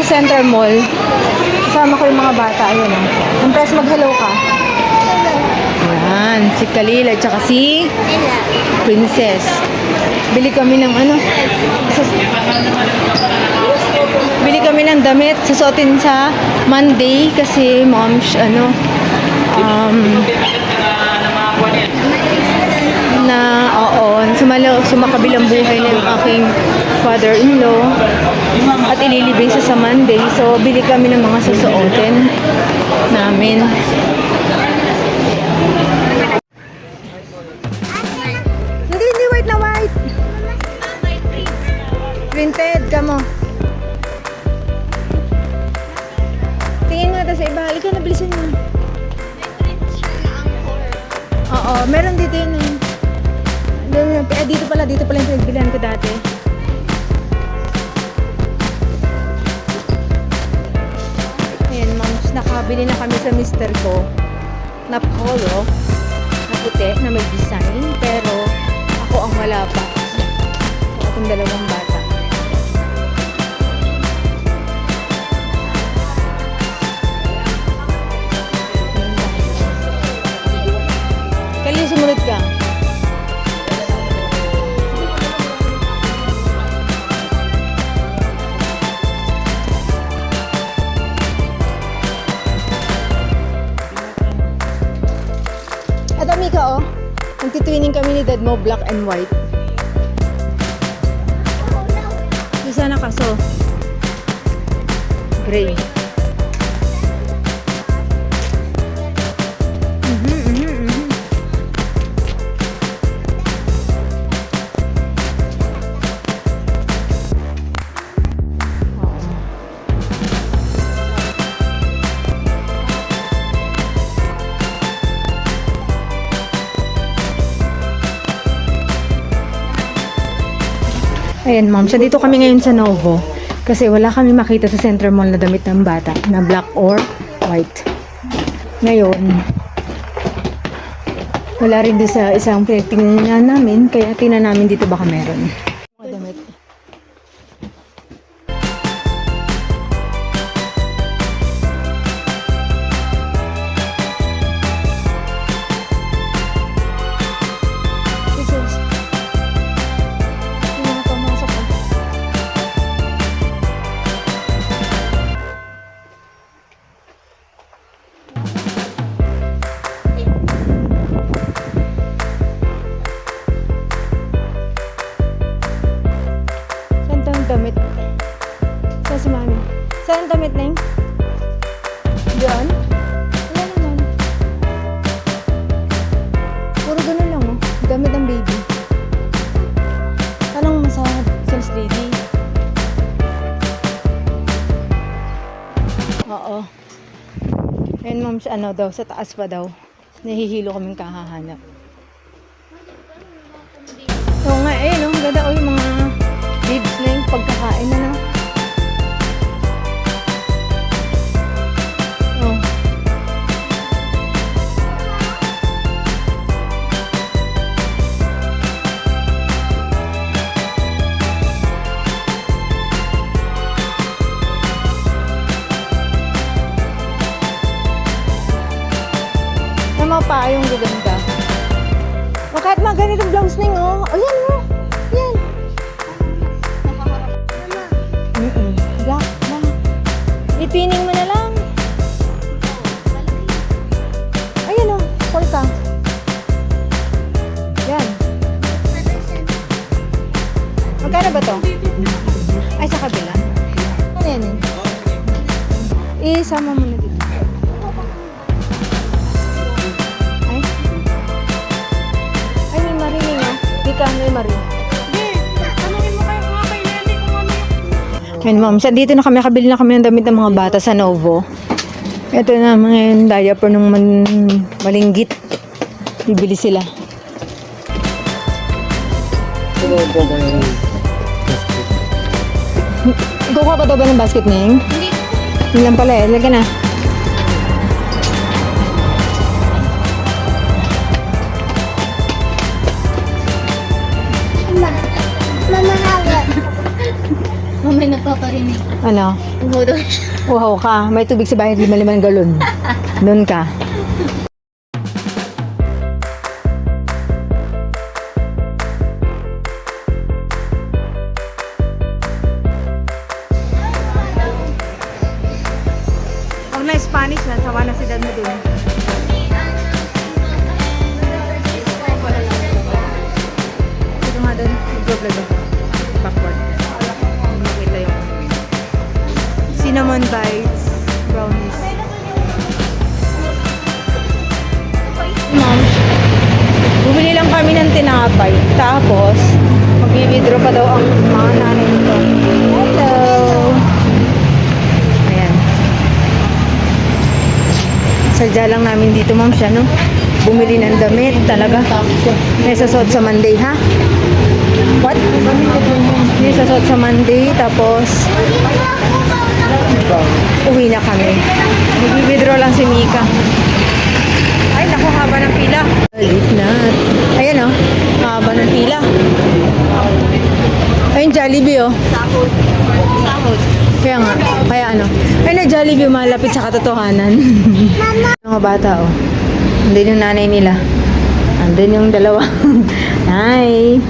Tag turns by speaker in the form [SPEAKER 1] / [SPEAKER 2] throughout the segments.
[SPEAKER 1] Center Mall. Kasama ko yung mga bata. Ayun o. Ang press mag-hello ka. Ayan. Si Kalila at saka si Princess. Bili kami ng ano. Bili kami ng damit. Susuotin sa Monday. Kasi mom, sumakabilang buhay ng aking father-in-law at ililibing sa Monday. So, bili kami ng mga susuotin namin. Hindi white na white. Printed ka mo. Tingin nga ito sa iba. Ikaw na bilisan mo. Oo, meron dito yun eh. Dito pala yung pinagbilihan ko dati. Ayan, moms, nakabili na kami sa mister ko na polo na puti, na may design, pero ako ang wala pa. Akong dalawang bata. Kali sumunod ka. At Amika, oh, nagtitwining kami ni Dad mo, black and white. Isa na kaso, gray. Ayan, mom. So, dito kami ngayon sa Novo. Kasi wala kami makita sa Center Mall na damit ng bata na black or white. Ngayon, wala rin doon sa isang pinagtingnan namin. Kaya tingnan namin dito baka meron. Mga damit. Damit. Saan si mami? Saan ang damit na yun? Diyan? Wala naman. Puro ganun lang, oh. Damit ng baby. Anong sa sales lady? Oo. Ayun, ma'am, ano daw, sa taas pa daw. Nahihilo kaming kahahanap. So nga, ayun, oh, ganda, oh, yung mga bibs na yung pagkakain na. Oh. Tama pa yung gaganda. O kahit mga ganitong blouse na yun, oh. Ayan, oh. Ayan. Black. Ipinning mo na lang. Ayan o, polka. Yan. Magkano ba to? Ay, sa kabila. Ano yan eh? Isama mo na dito. Ay, may marining o. Di ka, may marining. Ayan, ma'am. So, dito na kami. Nakabili na kami ng damit ng mga bata sa Novo. Ito na mga diaper ng malinggit. Bibili sila. Kuha ka daw ba ng basket na yun? Hindi. Hindi lang pala eh. Lagyan na.
[SPEAKER 2] Mama, hawak. May nagpaparinig.
[SPEAKER 1] Ano? Wow ka. May tubig sa bahay, 5 galon. Doon ka. Pag na Spanish na, sawa na si dad mo dun. Ito nga dun, i-vlog na backward. Makita yung cinnamon bites, brownies. Ma'am, bumili lang kami ng tinapay. Tapos, mag-withdraw pa daw ang mga nanay nito. Hello! Ayan. Sadya lang namin dito, ma'am, siya, no? Bumili ng damit, talaga. May sasot sa Monday, ha? What? May sasot sa Monday, tapos uwi na kami. Mag-withdraw lang si Mika. Ay, naku, haba ng pila. Late na. Ayan, oh. Haba ng pila. Ayun, Jollibee, oh.
[SPEAKER 2] Sahod.
[SPEAKER 1] Kaya nga. Kaya ano. Ayun na, Jollibee, malapit sa katotohanan. Mga bata, oh. Andun yung nanay nila. Andun yung dalawa. Hi.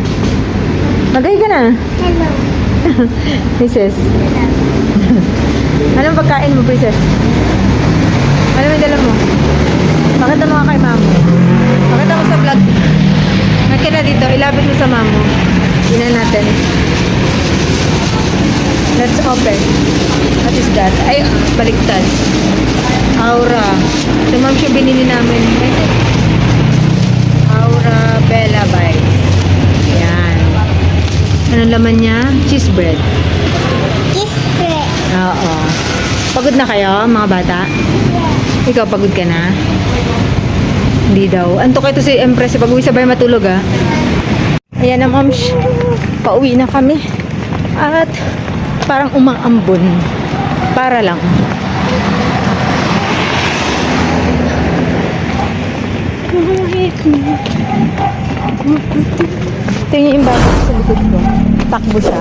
[SPEAKER 1] Magay ka na.
[SPEAKER 2] Hello.
[SPEAKER 1] Princess. Anong pagkain mo, Princess? Ano yung dala mo? Pakita mo nga kay mamo. Pakita mo sa vlog. Nakita dito, ilapit mo sa mamo. Tingnan natin. Let's open. What is that? Ay, baliktad. Aura. Ito ma'am siya binili namin. Aura Bella Bites. Yan. Anong laman niya? Cheese bread.
[SPEAKER 2] Different.
[SPEAKER 1] Oo. Pagod na kayo, mga bata? Ikaw, pagod ka na? Hindi daw. Antok ito si Empress. Pag-uwi sabay matulog, ah. Ayan na, ma'am. Pauwi na kami. At parang umaambon. Para lang. Tingin yung bago sa likod ko. Takbo siya.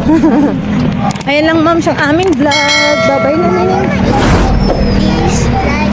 [SPEAKER 1] Ayan lang, ma'am, siyang aming vlog. Bye-bye na, Nining.
[SPEAKER 2] Please like